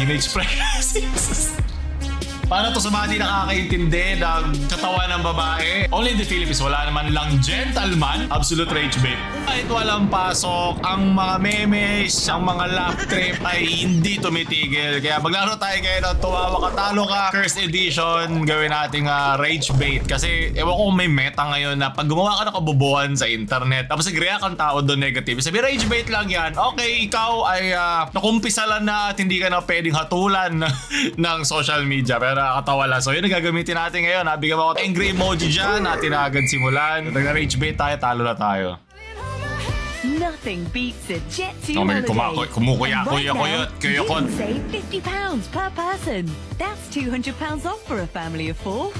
image pregnancies. Paano to sa mga di nakakaintindi ng katawan ng babae? Only in the Philippines, wala naman lang gentleman. Absolute rage bait. Kahit walang pasok, ang mga memes, ang mga laugh trip ay hindi tumitigil. Kaya maglaro tayo ngayon ng tumawa ka, talo ka. First edition, gawin nating rage bait. Kasi ewan ko kung may meta ngayon na pag gumawa ka ng kabubuhan sa internet, tapos nag-react ang tao doon negative, sabi rage bait lang yan. Okay, ikaw ay nakumpisalan na at hindi ka na pwedeng hatulan ng social media. Pero nakakatawa lang. So yun ang gagamitin natin ngayon. Bigyan mo ako angry emoji dyan. Natin na agad simulan. Nag-rage bait tayo, talo na tayo. Nothing beats a Jet2 Oh, may holiday. kumukuya-kuya And right now, kuya you kon. can save £50 per person. That's £200 off for a family of 4.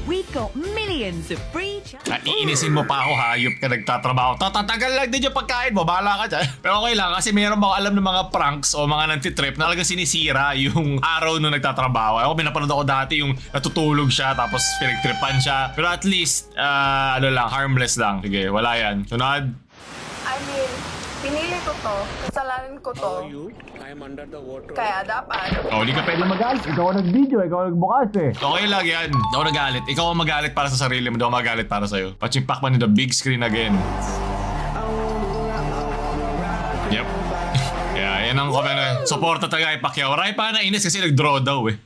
We've got millions of free Iinisin mo pa ako, hayop ka nagtatrabaho. Tatagal lang din yung pagkain mo, bahala ka dyan. Pero okay lang kasi mayroon ba alam ng mga pranks o mga nantitrip na talagang sinisira yung araw nung nagtatrabaho. Ako pinapanood ako dati yung natutulog siya tapos pinagtripan siya. Pero at least, ano lang, harmless lang. Sige, wala yan. Sunod. I mean, pinili ko to, kasalanan ko to, I am under the water. kaya dapat. Oh, hindi ka pwede magalit. Ikaw ang nag-video, ikaw ang nagbukas eh. Okay lang yan. Ako nagalit. Ikaw ang magalit para sa sarili mo. Hindi ako magalit para sa'yo. Pachimpak man in the big screen again. Yep. Yeah, yan ang comment. Suporta talaga kay Pacquiao. Maray pa nainis kasi nag-draw daw eh.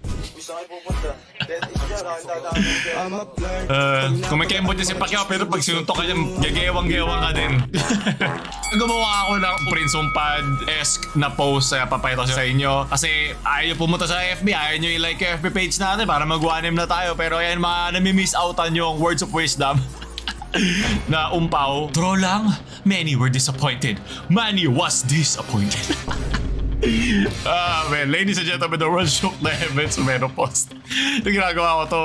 Kung may kembot niya si Pacquiao pero pag sinuntok ka niya, gagewang-gewang ka din. Gumawa ako ng Prince Umpad-esque na post papayto sa inyo. Kasi ayaw pumunta sa FB, ayaw nyo i-like yung FB page natin para mag-1M na tayo. Pero ayan, mga nami-miss outan yung words of wisdom. Na umpaw. Draw lang, many were disappointed. Manny was disappointed. Man, ladies and gentlemen, the world shook the heavens. Meron post. Yung ginagawa ko to,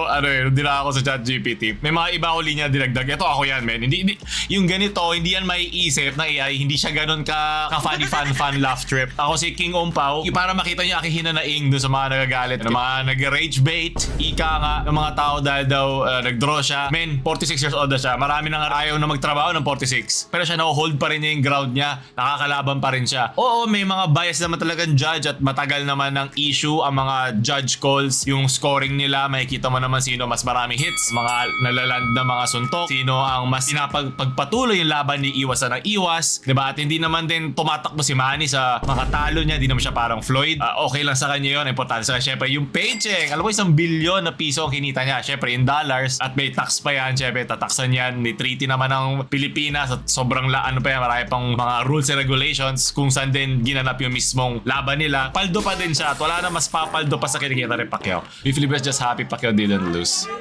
dinala ako sa ChatGPT. May mga iba ko linya dinagdag. Ito ako yan, man. Hindi, yung ganito, hindi yan maiisip ng AI. Hindi siya ganun ka-funny, fun laugh trip. Ako si King Umpaw. Para makita niyo aking hinanaing doon sa mga nagagalit. Ng mga nag-rage bait. Ika nga ng mga tao dahil daw nag-draw siya. Man, 46 years old na siya. Marami nang ayaw na magtrabaho ng 46. Pero siya na-hold pa rin niya yung ground niya. Nakakalaban pa rin siya. Oo, may mga bias naman talagang judge at matagal naman ng issue ang mga judge calls, yung scoring nila, makikita mo naman sino mas maraming hits, mga nalaland na mga suntok, sino ang mas pinapagpatuloy yung laban ni iwas na ng iwas, diba? At hindi naman din tumatakbo si Manny sa mga talo niya, hindi naman siya parang Floyd. Okay lang sa kanya yun, importante sa kanya syempre yung paycheck. Alam mo, 1 billion na piso ang kinita niya, syempre in dollars, at may tax pa yan, syempre tataksan yan, may treaty naman ng Pilipinas at sobrang ano pa yan, marami pang mga rules and regulations kung saan din ginanap yung mismong laban nila. Paldo pa din siya at wala na mas papaldo pa sa kinikita ni Pacquiao. We Filipinos just happy Pacquiao didn't lose.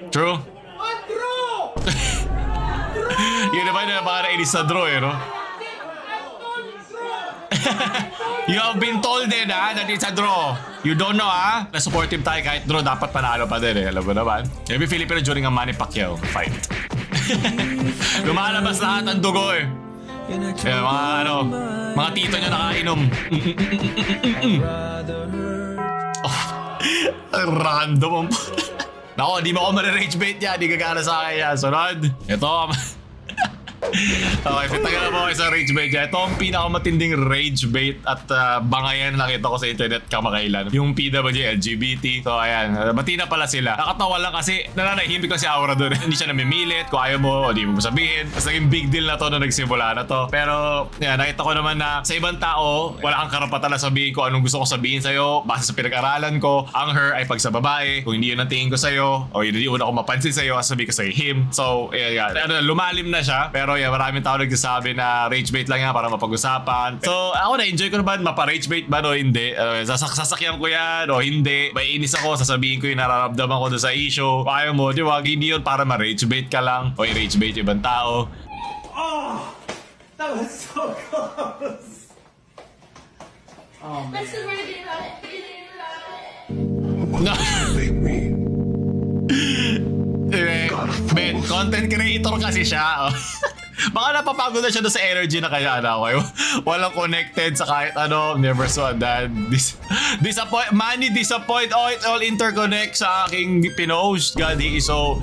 True? Yun naman na baka nainis sa draw eh, no? You have been told din that it's a draw. You don't know na supportive tayo kahit draw dapat panalo pa din eh. Alam mo naman? Maybe Filipino during a Manny Pacquiao fight. Lumalabas lahat ang dugo eh. Kaya mga tito nyo nakainom. Random. Nako, di mo ako ma-rage bait yan. Di gagana sa akin yan. Sunod. Ito. Okay, tagal na po kayo sa rage bait dyan. Ito ang pinakamatinding rage bait at bangayan nakita ko sa internet kamakailan. Yung PWG, LGBT. So ayan, bati na pala sila. Nakatawa lang kasi nananahimik lang si Aura doon. Hindi siya namimilit. Kung ayaw mo, o di mo sabihin. Tapos naging big deal na to nung nagsimula na to. Pero yan, nakita ko naman na sa ibang tao, wala kang karapatan na sabihin ko anong gusto ko sabihin sa'yo. Base sa pinag-aralan ko, ang her ay pag sa babae. Kung hindi yun ang tingin ko sa'yo, o hindi una ko mapansin sa'yo, sabihin ko sa'yo him. So, yan. Lumalim na siya. Pero yan, maraming tao nagsasabi na rage bait lang yan para mapag-usapan. So, ako na-enjoy ko naman mapa-rage bait ba o hindi. Sasakyan ko yan o hindi. May inis ako, sasabihin ko yung nararamdaman ko doon sa issue. Ayaw mo, di ba? Hindi yun para ma-rage bait ka lang o i-rage bait yung ibang tao. Oh! That was so close! Oh man. Let's just really get about it. No. Ben, content creator kasi siya. Baka napapagod na siya doon sa energy na kaya walang connected sa kahit ano. Never saw that. Manny disappoint. Oh, it all interconnect sa aking pinost. God, he is so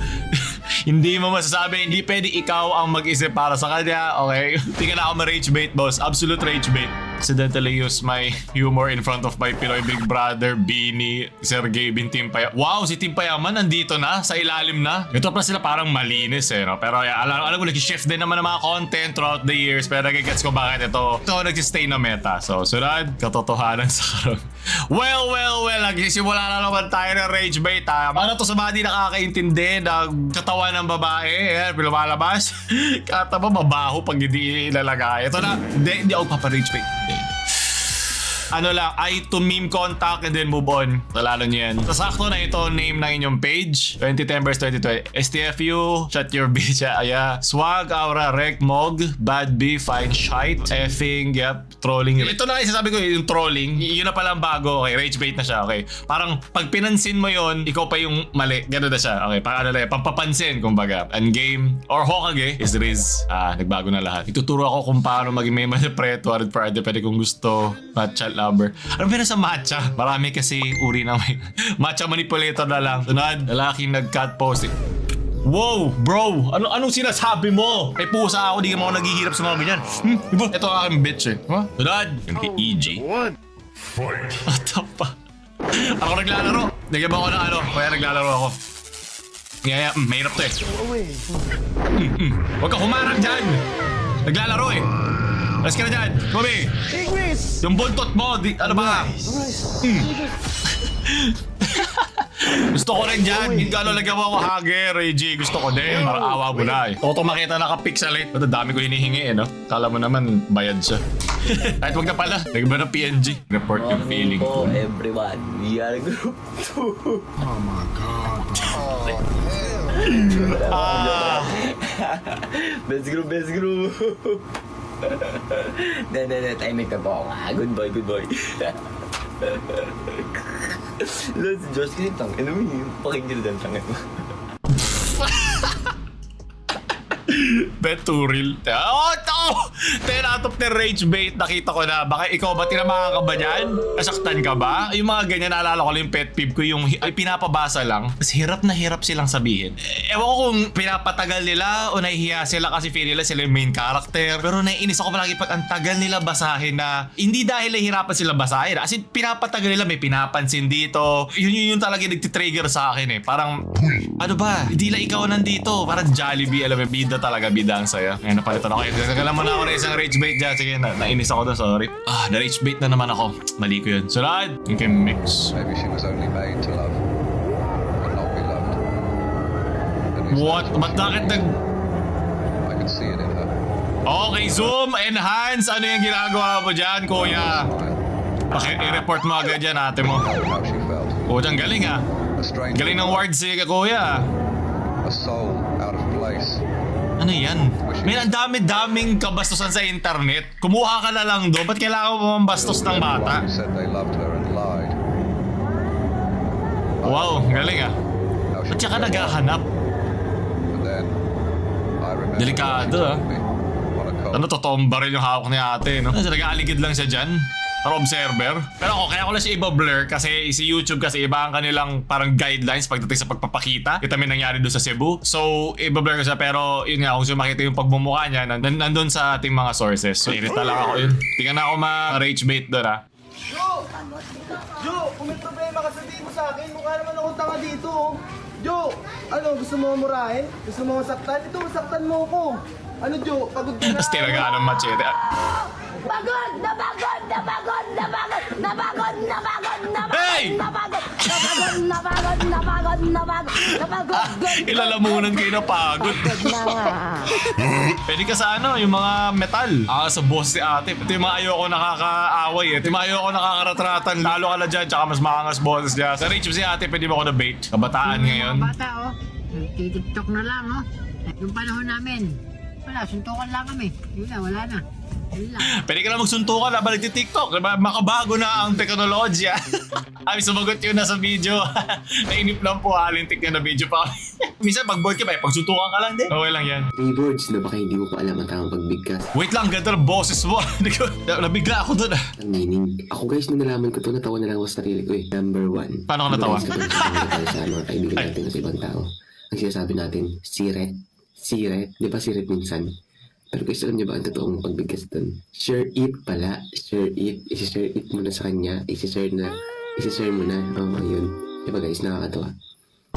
Hindi mo masasabi, hindi pwede ikaw ang mag-isip para sa kanya, okay? Hindi ka na ako ma-rage bait, boss. Absolute rage bait. Accidentally use my humor in front of my Pinoy Big Brother, Beanie, Sergey, Bin Timpaya. Wow, si Timpayaman nandito na, sa ilalim na. Ito pa sila parang malinis eh, no? Pero alam ko, nag-shift din naman ng mga content throughout the years. Pero nagigets ko bakit ito nag-stay na meta. So, sunod, katotohanan sa karoon. Well, nagsisimula na naman tayo ng rage bait, ha? Ano to sa mga di nakakaintindi ng katawan ng babae? Eh, lumalabas. Kata ba, mabaho pag hindi ilalagay. Ito na, hindi ako papa-rage bait. Ano lang, I to meme contact and then move on. Nalalo niyo yan. Sakto na ito, name ng inyong page. 2010 vs 2020. STFU, shut your bitch, aya. Swag, aura, rec, mog, bad B, fine, shite, effing, yep, trolling. Ito na kasi sabi ko, yung trolling, yun na palang bago, okay, rage bait na siya, okay. Parang pag pinansin mo yun, ikaw pa yung mali. Gano'n na siya, okay. Parang ano lang, pampapansin, kumbaga. And game, or Hokage, is Riz. Nagbago na lahat. Ituturo ako kung paano maging may manipulator at Friday, pwede kung gusto, matcha lover. Ano ba sa matcha? Marami kasi uri na may matcha manipulator na lang. Sunod, lalaking nag-cat posting. Wow, bro! Anong sinasabi mo? May pusa ako, di ka mo ako naghihirap sa mga ganyan. Iba, ito ang aking bitch eh. Huh? Sunod, yung kay EG. What the fuck? Ako naglalaro. Nagyan ba ako ng ano? Kaya naglalaro ako. Kaya, mahirap to eh. Huwag ka humarang dyan! Naglalaro eh. Alas ka na dyan, Kobe! Yung buntot mo, ano ba? Gusto ko rin dyan. Hindi ka lagyan mo ako hage, Reggie. Gusto ko din. Para awa mo na eh. Toto makita nakapixelate. Ba't dami ko hinihingi eh, no? Kala mo naman, bayad siya. Kahit wag na pala. Lagyan ba ng PNG? Report yung feeling ko. Everyone, we are group 2. Oh my God. Best group. Tahimik ka po. Good boy. Let's just get it. Ano mo yun? Pakinggan dyan, tangin mo. Bet too real. Oh, ito! 10 out of 10 rage bait. Nakita ko na. Baka ikaw ba tinamaan ka ba dyan? Nasaktan ka ba? Yung mga ganyan, naalala ko lang yung pet peeve ko. Yung ay, pinapabasa lang. Tapos hirap na hirap silang sabihin. Ewan ko kung pinapatagal nila o nahihiya sila kasi feel nila sila yung main character. Pero naiinis ako palagi pag ang tagal nila basahin na hindi dahil nahihirapan sila basahin. As in, pinapatagal nila, may pinapansin dito. Yun talaga yung nagtitrigger sa akin eh. Parang, ano ba? Hindi lang ikaw nandito. Parang Jollibee, alam mo, bida ang saya. Ngayon napalitan ako. Nagkala mo na ako na isang rage bait dyan. Sige, nainis ako doon, sorry. Na-rage bait na naman ako. Mali ko yun. Sunod, yung kay Mix. Maybe she was only made to love, but not be loved. At least What? that's Ba't bakit nag... I could see it in her. Okay, zoom, enhance. Ano yung ginagawa mo dyan, kuya? I-report mo agad dyan, ate mo. How she felt. O, dyan, galing ah. A stranger. Galing ng words si kuya. A soul out of place. Ano yan? May ang dami-daming kabastusan sa internet. Kumuha ka na lang doon. Ba't kailangan mo bastos ng bata? Everyone who said they loved her and lied. Wow, galing ah. How she Ba't siya ka felt. naghahanap? But then, I remember Delikado, she ah. told me on a call. Ano, totoong baril yung hawak ni ate, no? Nag-aaligid lang siya dyan. Para observer. Pero ako, kaya ko lang siya iba-blur kasi si YouTube kasi iba ang kanilang parang guidelines pagdating sa pagpapakita. Kita may nangyari doon sa Cebu. So, iba-blur ko siya pero yun nga, kung siya makita yung pagmumukha niya, nandun sa ating mga sources. So, irita lang ako yun. Tingnan na ako ma-rage bait doon, ha? Jo, kung may problema ka sabihin mo sa akin, mukha naman akong tanga dito, oh. Jo, ano, gusto mo murahin? Gusto mo masaktan? Ito, masaktan mo ko. Ano, Jo, pagod ka na. Tapos tinagaan ng machete. Pagod! Napagod! Napagod! Napagod! Napagod! Napagod! Napagod! Hey! Napagod! Napagod! Napagod! Napagod! Napagod! Napagod! Ilalamunan kayo na pagod. Na nga. Pwede ka sa ano, yung mga metal. Sa boss si ate. Ito yung mga ayoko nakakaaway eh. Ito yung mga ayoko nakakaratratan. Lalo ka na dyan, tsaka mas makangas boses niya. Sa rage si ate, pwede mo ako na bait. Kabataan ngayon. Mga bata, oh. Nagtitiktok na lang, oh. Yung panahon namin, wala, suntukan lang kami. Yun na, wala na. Yun lang. Pwede ka na magsuntukan habang nagtitiktok. Diba? Makabago na ang teknolohiya. Ay, sumagot yun na sa video. Nainip lang po, halintik na video pa. Minsan pag bored ka ba, pagsuntukan ka lang din. Okay lang yan. Keyboards na baka hindi mo pa alam ang tamang pagbigkas. Wait lang, ganda ng boses mo. Nabigla ako dun ah. Ang meaning. Ako guys, nung nalaman ko to, natawa na lang ako sa sarili ko eh. Number 1. Paano ka natawa? Sa mga kaibigan natin sa ibang tao. ang sinasabi natin, siret. Siret. Di ba siret minsan? Pero guys, alam niyo ba ang totoong pagbigkas doon? Share it pala. Share it. Isi-share it mo na sa kanya. Isi-share mo na. Oo, yun. Di ba guys, nakakatawa?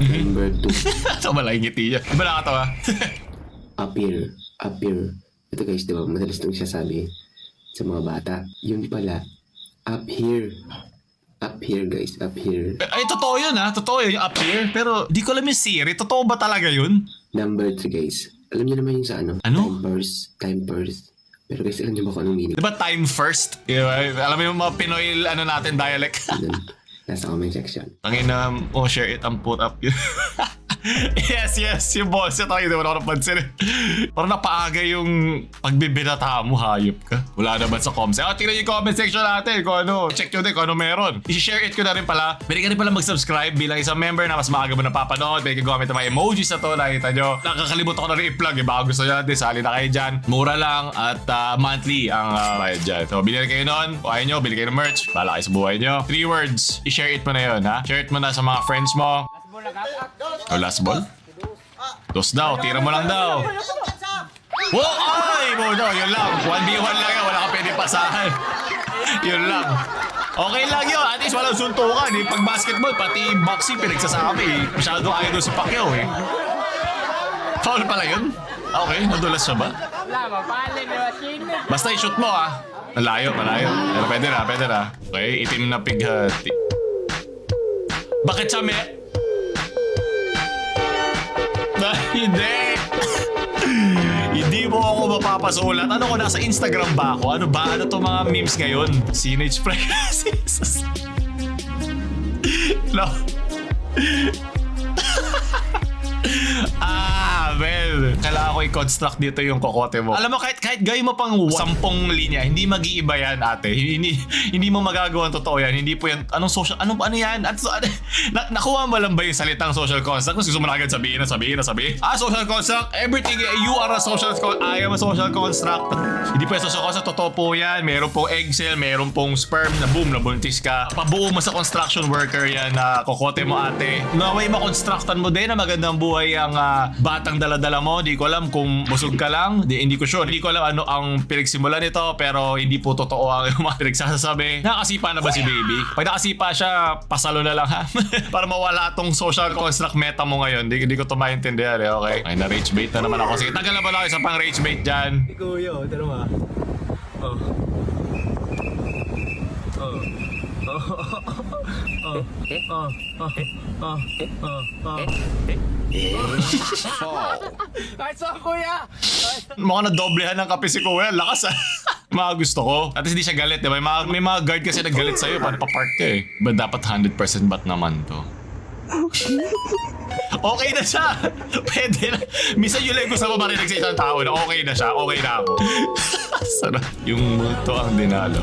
Number 2. Sa malaking ngiti niya. Di ba nakatawa? Appear. Ito guys, di ba, madalas itong sasabi sa mga bata. Yun pala, up here. Up here guys, up here. Ay, totoo yun ha. Totoo yun, yung up here. Pero di ko alam yung Siri. Totoo ba talaga yun? Number 3 guys. Alam niyo naman yung sa ano? Ano? Time purse. Pero guys, alam niyo ba kung anong meaning? Di ba time first? Alam mo yung mga Pinoy natin dialect? Doon, nasa comment section. Tangin na, share it and put up yun. yes, yung boss. Ito, hindi mo na ako napansin. Parang napaaga yung pagbibinata mo, hayop ka. Wala naman sa comments. Tingnan yung comment section natin kung ano. Check nyo din kung ano meron. I-share it ko na rin pala. Pwede ka rin pala mag-subscribe bilang isang member na mas maaga mo napapanood. Pwede ka gamit ang mga emojis na to. Nakita nyo. Nakakalimutan ko na rin i-plug. Baka gusto nyo natin. Sali na kayo dyan. Mura lang at monthly ang bayad dyan. So, bilhin kayo nun. Kung ayaw nyo, bili kayo ng merch. Bala kayo sa buhay nyo. 3 words. I-share it mo na yun, ha? Share it mo na sa mga friends mo. Oh, last ball? Dos daw, tira mo lang daw. Wow! Ay! Mo daw, yun lang. 1v1 lang yan, wala ka pwede pasahan. Yun lang. Okay lang yun, at least walang suntukan. Pag basketball, pati boxing pinagsasabi. Masyado ayaw doon sa Pacquiao eh. Foul pala yun? Okay, nadulas siya ba? Basta i-shoot mo ah. Malayo. Pero pwede na. Okay, itim na pighati. Bakit siya Hindi. Hindi mo ako mapapasulat. Ano ko, nasa Instagram ba ako? Ano ba? Ano to mga memes ngayon? Teenage pregnancies. No. Well, kailangan ko i-construct dito yung kokote mo. Alam mo, kahit gawin mo pang 10 linya, hindi mag-iiba yan, ate. Hindi mo magagawa ang totoo yan. Hindi po yan, ano yan? Nakuha mo lang ba yung salitang social construct? Kung gusto mo na agad sabihin. Social construct, everything, you are a social construct, I am a social construct. Hindi po yung social construct, totoo po yan. Meron pong egg cell, meron pong sperm na boom, nabuntis ka. Pabuo mo sa construction worker yan na kokote mo, ate. Naway makonstructan mo din na magandang buhay ang batang dala-dala mo. Di ko alam kung busog ka lang. Hindi ko sure. Hindi ko alam ano ang pinagsimulan nito, pero hindi po totoo ang mga pinagsasabi. Nakasipa na ba si baby? Pag nakasipa siya, pasalo na lang ha. Para mawala tong social construct meta mo ngayon. Hindi ko ito maintindihan eh, okay? Ay, na-rage bait na naman ako. Sige, tagal na ba lang isa pang rage bait dyan? Kuya, tara ma. Mukhang nadoblehan ng kape si Kuya. Lakas ah. Mga gusto ko. At least hindi siya galit, diba? May mga guard kasi na galit sa'yo. Paano pa-park ka eh? But dapat 100% ba't naman to? Okay na siya. Pwede na. Minsan yung lang gusto mo marinig sa isang tao na okay na siya. Okay na ako. Sarap. Yung multo ang dinalo.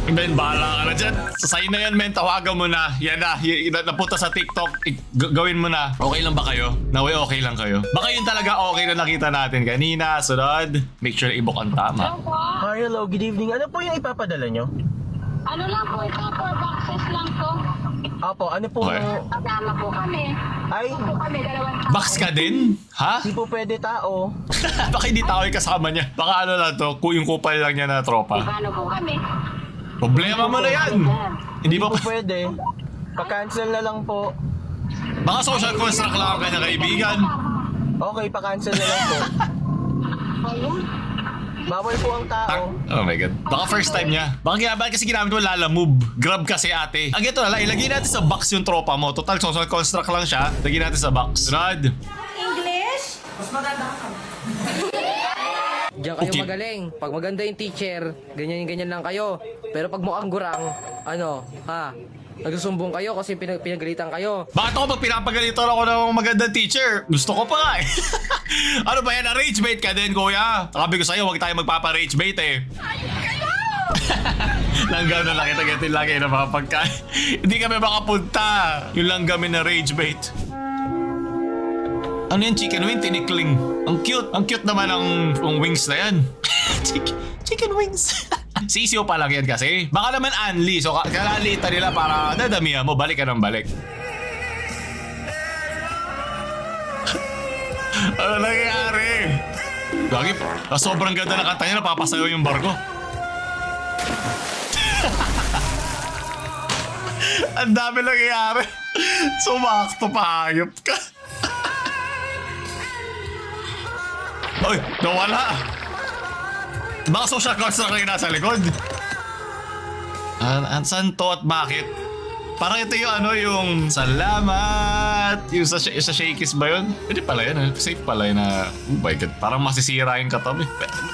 Ben, bahala ka na dyan. Sa'yo na yan, men. Tawagan mo na. Yan na. Napunta sa TikTok. Gawin mo na. Okay lang ba kayo? Naway okay lang kayo? Baka yun talaga okay na nakita natin kanina. Sunod. Make sure na i-book ang tama. Hi, hello, good evening. Ano po yung ipapadala nyo? Ano lang po ito, 4 boxes lang po. Apo, ano po? Okay. Kasama po kami. Ay, Po kami, 2 tao. Box ka din? Ha? di po pwede tao. Baka hindi tao yung kasama niya. Baka ano lang to, yung kupal lang niya na tropa. Paano po kami? Problema mo na yan. Hindi ba Po pwede. Pa-cancel na lang po. Baka social construct lang ang kanyang kaibigan. Okay, pa-cancel na lang po. Ayun. Bawal po ang tao. Oh my God. Baka first time niya. Baka ginamit kasi ginamit mo Lala Move. Grab kasi ate. Ang ito na lang, ilagay natin sa box yung tropa mo. Total social construct lang siya. Lagay natin sa box. Rod. English? Diyan kayo Okay. magaling. Pag maganda yung teacher, ganyan lang kayo. Pero pag mukhang gurang, nagsusumbong kayo kasi pinagalitan kayo. Bakit ako pag pinapagalitan ako ng magandang teacher? Gusto ko pa nga eh. Ano ba yan? Na-rage bait ka din, kuya. Sabi ko sa'yo, huwag tayo magpapa-rage bait eh. Langgam na lang kita lagi na mga pagkain. Hindi kami makapunta. Yung langgam na rage bait. Ano yan? Chicken wing? Tinikling. Ang cute. Ang cute naman ang wings na yan. Chicken wings. Sisiyo pa lang yan kasi. Baka naman Anli. So kalalita nila para dadamihan mo. Balik ka ng balik. Ano nangyayari? Lagi, sobrang ganda na kanta niya. Napapasayo yung barko. Ang dami nangyayari. Sumakto pa. Hayop ka. Uy, nawala. Baka social cards na kayo nasa likod. Saan to at bakit? Parang ito yung ano, yung salamat. Yung sa shakies ba yun? Hindi pala yun. Safe pala yun na, oh my god, parang masisira yung katabi.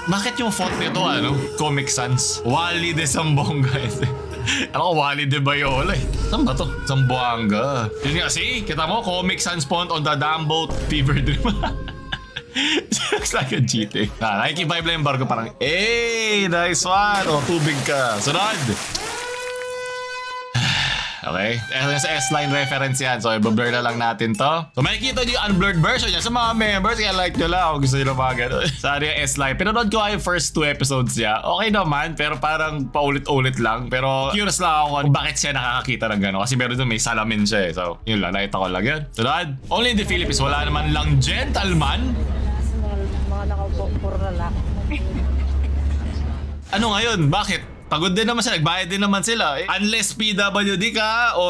Bakit yung font nito, ano? Comic Sans. Wally de Zambonga. Ano ko, Wally de Bayola eh. Saan ba to? Zamboanga. Yun nga, see? Kita mo, Comic Sans font on the damn boat. Fever Dream. Looks like a GT. Nakikivibe lang yung barko parang, hey, nice one. O, tubig ka. Sunod. Okay? Sa S-Line reference yan. So, i-blur na lang natin to. So, makikita nyo yung unblurred version yan sa mga members. Kaya like nyo lang kung gusto nyo na mga gano'n. Sa yung S-Line. Pinanood ko yung first 2 episodes niya. Okay naman, pero parang paulit-ulit lang. Pero curious lang ako kung bakit siya nakakakita ng gano'n. Kasi meron doon may salamin siya eh. So, yun lang. Nakita ko lang yan. Sunod. Only in the Philippines. Wala naman lang gentleman. Mga nakaupo, puro lalaki. Ano ngayon? Bakit? Pagod din naman sila, nagbayad din naman sila. Unless PWD ka o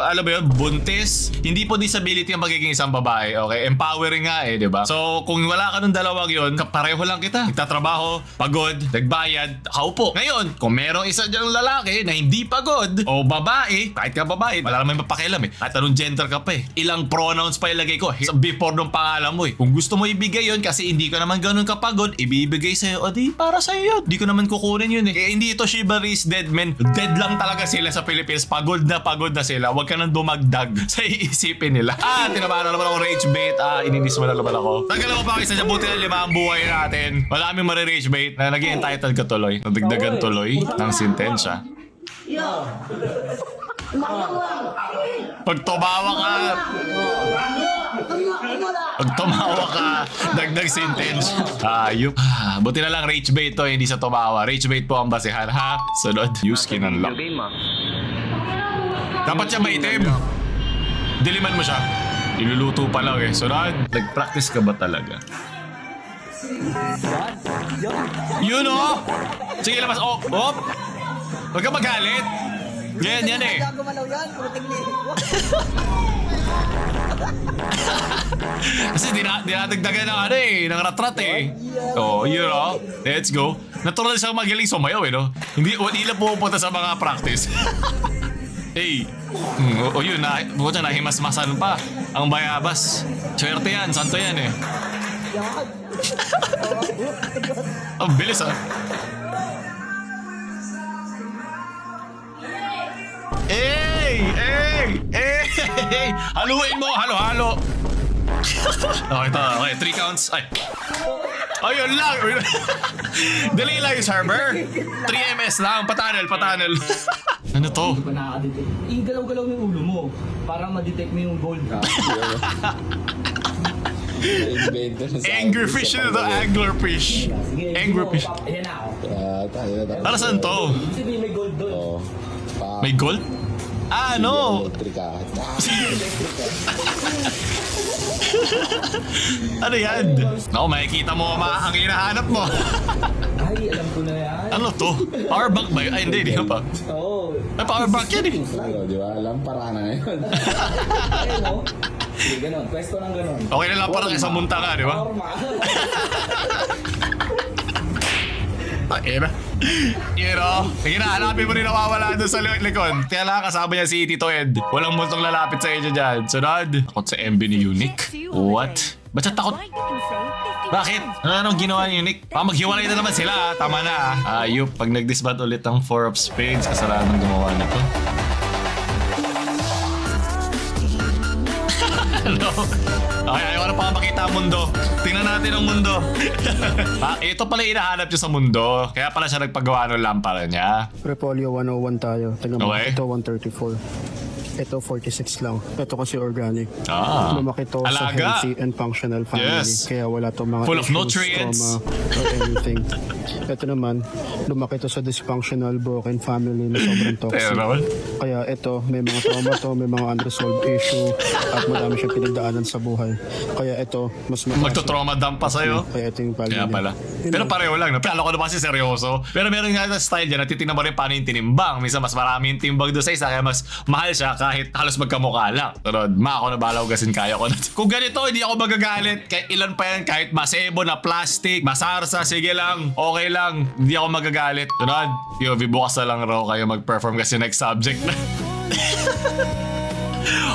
alam mo yun, buntis, hindi po disability ang pagiging isang babae. Okay? Empowering nga eh, di ba? So, kung wala ka ng dalawang yun, pareho lang kita. Nagtatrabaho, pagod, nagbayad, kaupo. Ngayon, kung merong isa dyang lalaki na hindi pagod o babae, kahit ka babae, wala naman mapakialam eh. Kahit anong gender ka pa eh. Ilang pronouns pa ilagay ko before nung pangalan mo eh. Kung gusto mo ibigay yun kasi hindi ka naman ganun kapagod, ibibigay sa'yo, o di para sa'yo yun. Di ko naman kukunin yun eh. Kaya hindi ito Shibari's dead men. Dead lang talaga sila sa Philippines. Pagod na sila. Huwag ka nang dumagdag sa iisipin nila. Tinabahan na naman ako rage bait. Ininis mo na naman ako. Tagal ako pa isa dyan. Buti na 5 ang buhay natin. Wala kaming marirage bait na naging entitled ka tuloy. Nadagdagan tuloy ng sentensya. Pag tumawa ka, dagdag sentence. Ayup. Buti na lang rage bait to, hindi sa tumawa. Rage bait po ang basehan, ha? Sunod, use skin unlock. Dapat siya maitim. Diliman mo siya. Iluluto pa lang eh. Sunod, nag-practice ka ba talaga? Yun o! Sige, labas. Oh! Huwag ka magalit. Yan eh. Kasi dinadagdagan ng ano eh, ng ratrat eh. Oh, you know, let's go. Natural siyang magaling sumayaw eh, no? Hindi lang pupunta sa mga practice. Hey, yun, nahimasmasan pa ang bayabas. Swerte yan, santo yan eh. Ang bilis ah. Hey! Haluin mo! Halo! Okay, 3 counts. Ayun lang! Dali lang yung server. 3 MS lang. Patanel. Ano to? I-galaw-galaw yung ulo mo para ma-detect mo yung gold ka. Anglerfish na to. Anglerfish. Ayan na ako. Para saan to? Sabi may gold doon. May gold? No! Ano yan? Makikita mo ang hinahanap mo. Ay, alam ko na yan. Ano to? Power bank ba yun? Ay, hindi pa. Oo. Ay, power bank yan eh. Di ba? Alam, para na ngayon. Ayun o. Sige, ganon. Pwesto ng ganon. Okay na lang parang isang munta ka, di ba? Ayun na. Sige na, hanapin mo rin nawawala doon sa likod. Kaya lang kasama niya si Tito Ed. Walang multong lalapit sa inyo dyan. Sunod. Takot sa MB ni Unique. What? Ba't siya takot? Bakit? Anong ginawa ni Unique? Maghiwalay na naman sila. Tama na. Ayup, pag nag-disband ulit ang 4 of spades, kasalanan gumawa nito. Hello? Okay, ayaw na pa makita ang mundo. Tingnan natin ang mundo. Ito pala hinahanap niya sa mundo. Kaya pala siya nagpagawa ng lampara niya. Repolyo 101 tayo. Tingnan mo, Okay. ito 134. Ito 46 lang. Ito kasi organic. Ah. Lumaki to sa Alaga. healthy and functional family. Yes. Kaya wala to mga Full of issues, nutrients. trauma, or anything. Ito naman, lumaki to sa dysfunctional, broken family na sobrang toxic. Pero naman. Kaya ito, may mga trauma to, may mga unresolved issue, at madami siyang pinagdaanan sa buhay. Kaya ito, mas mataas. Magto-trauma dump pa sa'yo. Kaya ito yung value Kaya niya. pala. Yun Pero lang. pareho lang. No? Pero ko naman kasi seryoso. Pero meron nga na style dyan. Natitingnan mo rin paano yung tinimbang. Minsan mas marami yung timbang doon sa isa. Kaya mas mahal siya kahit halos magkamukha lang. Tunod, ako na balaw gasin kaya ko na. Kung ganito, hindi ako magagalit. Kahit ilan pa yan. Kahit masebo na plastic, masarsa, sige lang. Okay lang. Hindi ako magagalit. Tunod, POV bukas na lang raw kayo mag-perform kasi next subject na.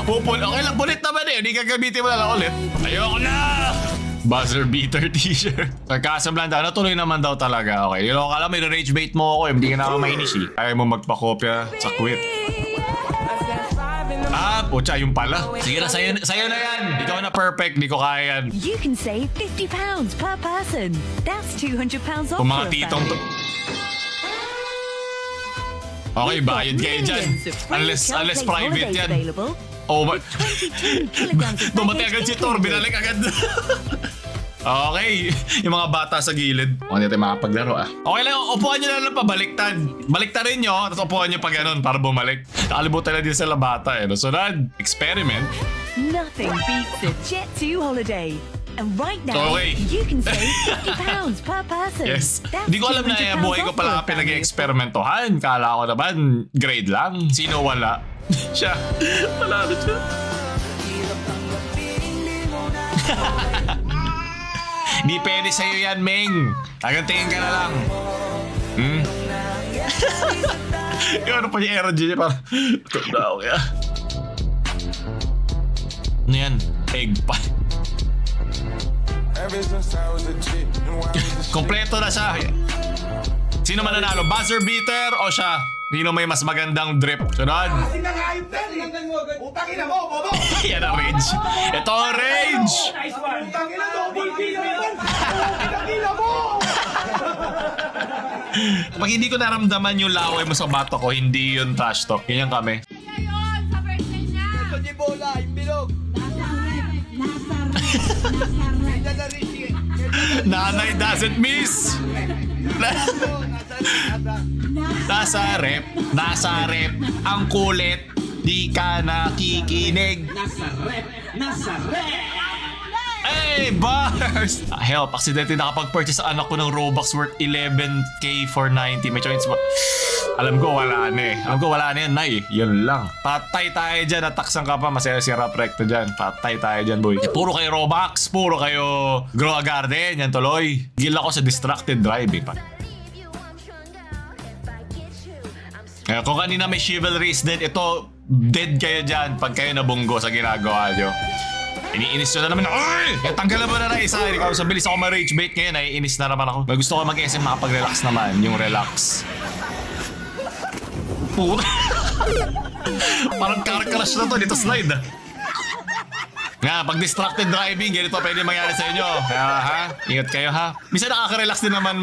Okay lang, ulit naman eh. Hindi gagamitin mo na lang ulit. Ayoko na! Buzzer beater t-shirt. Sarcasm lang daw. Natuloy naman daw talaga. Okay. Yung kala may rage bait mo ako. Hindi ka na ako mainis eh. Ayaw mo magpakopya sa quit. Pucha, yung pala. Sige na, sa'yo na yan. Ikaw na perfect. Hindi ko kaya yan. You can save £50 per person. That's £200 off Kung for mga a titong to. family. Okay, bayad kayo dyan. Millions of free Unless Shellplace private holidays yan. available. Oh my... 22 kilograms of Dumatay agad baggage si Thor. included. Binalik agad. Okay. Yung mga bata sa gilid. Hindi tayo makapaglaro ah. Okay lang. Upuan nyo na lang pabaliktad. Baliktarin nyo. Tapos upuan nyo pa ganun para bumalik. Nakalimutan na din sila bata eh. No? Sunod. Experiment. Nothing beats a Jet2 holiday. And right now, Okay. you can save £50 per person. Yes. That's Hindi ko alam na £200 buhay ko off for pala a family. pinag-eksperimentohan. Kala ko naman grade lang. Sino wala? Siya. Wala na siya. Di pwede sa'yo yan, Meng. Tagantingin ka na lang. Yung ano pa yung energy niya parang tunda ako kaya. Ano yan? Egg pa. Kompleto na siya. Sino man nanalo? Buzzer beater o siya? Sino may mas magandang drip? Sunod. Utangin na mo, bobo! Yan ang rage. Ito ang rage! Utangin na mo, utangin na mo! Pag hindi ko naramdaman yung laway mo sa bato ko, hindi yun trash talk. Ganyan kami. Ito di bola, yung bilog. Nanay doesn't miss! Nasa rep, ang kulit, di ka nakikinig. Nasa rep! Hey, bars! Help, accidentally nakapag-purchase ang anak ko ng Robux worth 11k for 90. May choice ba? Alam ko wala na eh. Alam ko wala na yan, Nay. Yun lang. Patay tayo dyan. Nataksan ka pa. Masaya si Rap Recto dyan. Patay tayo dyan, boy. Puro kayo Robux. Puro kayo Grow a Garden. Yan tuloy. Gil ako sa distracted driving pa. Kung kanina may chivalries dead, ito dead kayo dyan pag kayo nabunggo sa ginagawa nyo. Iniinis nyo na naman. Ay! Tanggalan mo na ng isa. Ikaw sa bilis ako ma-rage bait ngayon. Naiinis na naman ako. May gusto ko mag-SM makapag-relax naman. Yung relax. Puta. Parang car crash na to. Dito slide ah. Nga, pag distracted driving, ganito pwede mangyari sa inyo. Kaya ha, ingat kayo ha. Minsan nakaka-relax din naman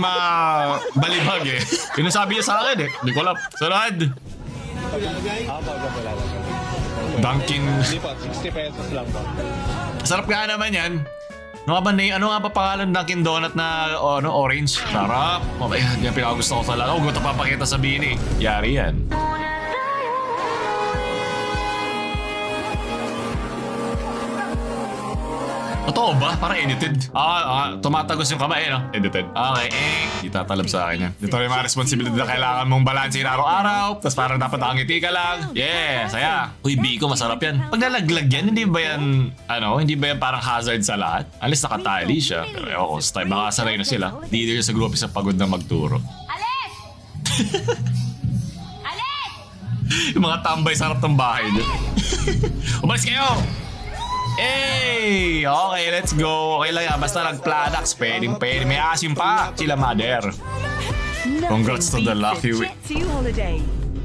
balibag eh. Yun ang sabi niya sa akin eh. Hindi ko alam. Sunod! Dunkin. Hindi po, 60 pesos lang po. Sarap nga naman yan. Ano nga ba pangalan ng Dunkin Donut na orange? Sarap. Oh, yan pinakagusto ko talaga. Huwag mo ito papakita sa Bini. Yari yan. Totoo ba? Parang edited. Tumatagos yung kamay, no? Edited. Okay, di tatalab sa akin yan. Dito rin mga responsibilidad na kailangan mong balansin araw-araw. Tapos parang dapat nakangiti ka lang. Yeah, saya. Uy, Biko, masarap yan. Pag nalaglag yan, hindi ba yan, hindi ba yan parang hazard sa lahat? Unless nakatali siya. Pero ewan ko, sa time, baka sanay na sila. Leader sa group isa pagod na magturo. Alis! Alis! Yung mga tambay sa harap ng bahay niyo. Umalis kayo! Hey! Okay, let's go. Okay lang yan. Basta nag-planax. Pwede. May asim pa. Sila, mother. Nothing Congrats to the beats a lucky Jet2 holiday.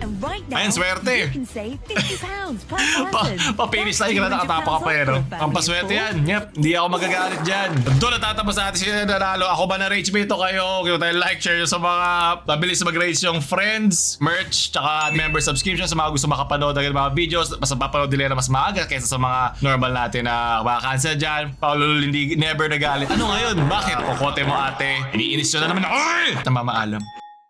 And right now, Ayun, swerte. you can save £50 per person. Pa-finish That's line ka na, nakatapa ka pa eh, no? £200 off for a Ang family paswerte of yan. Yep, hindi ako magagalit dyan. Doon natatapos natin sila nanalo. Ako ba na rage bito kayo? Kung tayo like, share nyo sa mga mabilis mag-rage yung friends, merch, tsaka member subscription sa mga gusto makapanood ng mga videos. Mas papanood nila na mas maaga kaysa sa mga normal natin na maka-cancel dyan. Paolo hindi never nagalit. Ano ngayon? Bakit? Kokote mo ate. Iniinis nyo na naman. Ay! Namamaalam.